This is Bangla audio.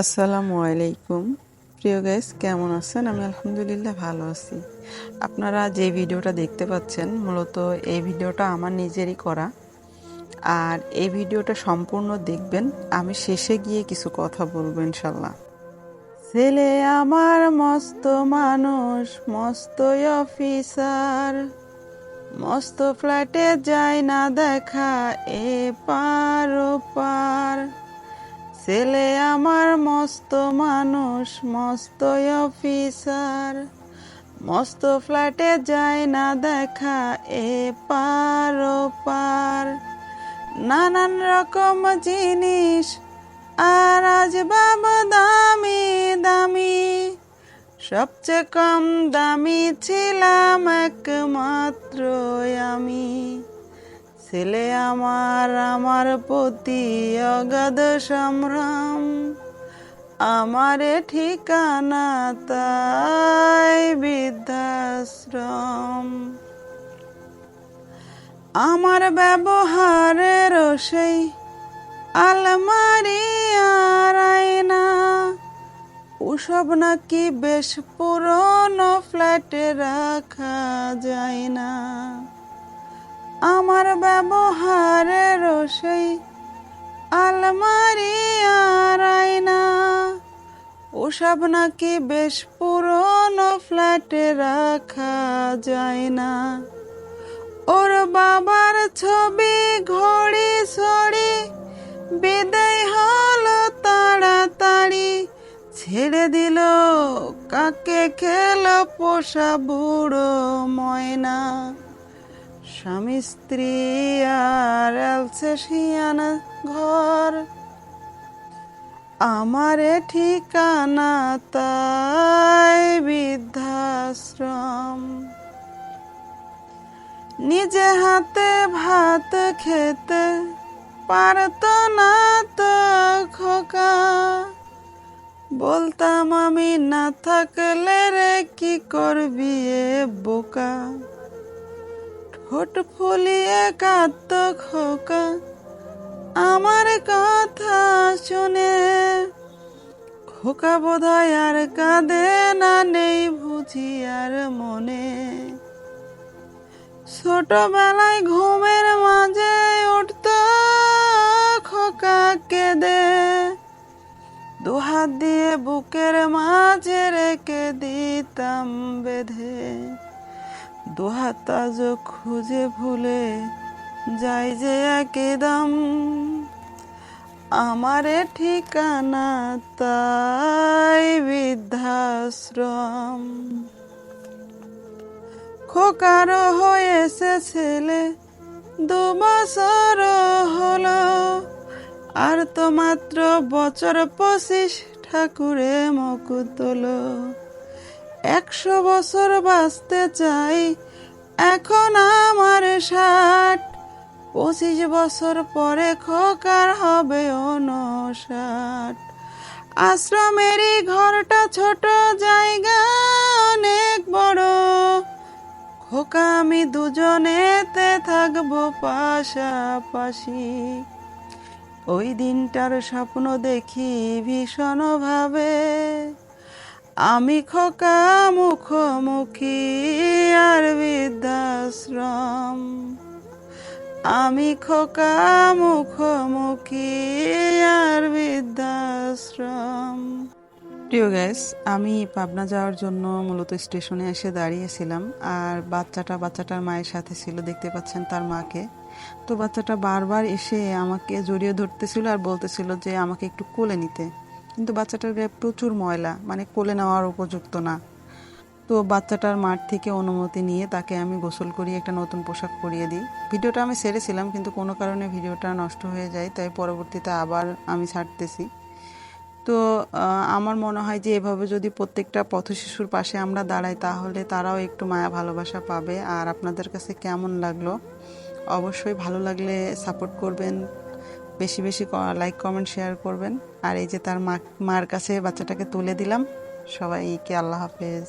আসসালামু আলাইকুম। প্রিয় গাইস, কেমন আছেন? আমি আলহামদুলিল্লাহ ভালো আছি। আপনারা যে ভিডিওটা দেখতে পাচ্ছেন, মূলত এই ভিডিওটা আমার নিজেরই করা। আর এই ভিডিওটা সম্পূর্ণ দেখবেন, আমি শেষে গিয়ে কিছু কথা বলবো ইনশাল্লাহ। ছেলে আমার মস্ত মানুষ, মস্ত অফিসার, মস্ত ফ্ল্যাটে যায় না দেখা এ পার ও পার। ছেলে আমার মস্ত মানুষ, মস্ত অফিসার, মস্ত ফ্ল্যাটে যায় না দেখা এ পার ও পার। নানান রকম জিনিস আর আসবাব দামি দামি, সবচেয়ে কম দামি ছিলাম একমাত্র আমি। ছেলে আমার প্রতি অগাধ সম্ভ্রম, আমারে ঠিকানা তাই বৃদ্ধাশ্রম। আমার ব্যবহারের সেই আলমারি আর আয়না, ওসব নাকি বেশ পুরনো ফ্ল্যাটে রাখা যায় না। আমার ব্যবহারের সেই আলমারি আর আয়না, ওসব নাকি বেশ পুরনো ফ্ল্যাটে রাখা যায় না। ওর বাবার ছবি ঘড়ি সড়ি বিদায় হলো তাড়াতাড়ি, ছেড়ে দিল কাকে খেলো পোষা বুড়ো ময়না। স্বামী স্ত্রী আর অ্যালসেশিয়ান ঘর, আমারে ঠিকানা তাই বৃদ্ধাশ্রম। নিজে হাতে ভাত খেতে পারত না তো খোকা, বলতাম আমি না থাকলে রে কি করবি এ বোকা। ঠোঁট ফুলিয়ে কাঁদত খোকা আমার কথা শুনে, খোকা বোধহয় আর কাঁদে না, নেই বুঝি আর মনে। ছোটবেলায় ঘুমের মাঝে উঠত খোকা কেঁদে, দুহাত দিয়ে বুকের মাঝে রেখে দিতাম বেঁধে। দুহাত আজ খুঁজে ভুলে যাই যে একদম, আমারে ঠিকানা তাই বৃদ্ধাশ্রম। খোকারও হয়েছে ছেলে 2 বছর হলো, আর তো মাত্র বছর 25 ঠাকুরে মুখ তোলো। 100 বছর বাঁচতে চাই এখন আমার 60, 25 বছর পরে খোকার হবে 59। আশ্রমেরই ঘরটা ছোট, জায়গা অনেক বড়, খোকা আমি দুজনেতে থাকবো পাশাপাশি। ওই দিনটার স্বপ্ন দেখি ভীষণ ভাবে, আমি খোকা মুখোমুখি আর বৃদ্ধাশ্রম। আমি খোকা মুখোমুখি আর বৃদ্ধাশ্রম। প্রিয় গাইস, আমি পাবনা যাওয়ার জন্য মূলত স্টেশনে এসে দাঁড়িয়েছিলাম, আর বাচ্চাটার মায়ের সাথে ছিল, দেখতে পাচ্ছেন তার মাকে। তো বাচ্চাটা বারবার এসে আমাকে জড়িয়ে ধরতেছিল আর বলতেছিল যে আমাকে একটু কোলে নিতে, কিন্তু বাচ্চাটার গায়ে প্রচুর ময়লা, মানে কোলে নেওয়ার উপযুক্ত না। তো বাচ্চাটার মাঠ থেকে অনুমতি নিয়ে তাকে আমি গোসল করিয়ে একটা নতুন পোশাক পরিয়ে দিই। ভিডিওটা আমি ছেড়েছিলাম, কিন্তু কোনো কারণে ভিডিওটা নষ্ট হয়ে যায়, তাই পরবর্তীতে আবার আমি ছাড়তেছি। তো আমার মনে হয় যে এভাবে যদি প্রত্যেকটা পথশিশুর পাশে আমরা দাঁড়াই, তাহলে তারাও একটু মায়া ভালোবাসা পাবে। আর আপনাদের কাছে কেমন লাগলো অবশ্যই ভালো লাগলে সাপোর্ট করবেন, বেশি বেশি লাইক কমেন্ট শেয়ার করবেন। আর এই যে তার মার কাছে বাচ্চাটাকে তুলে দিলাম। সবাইকে আল্লাহ হাফেজ।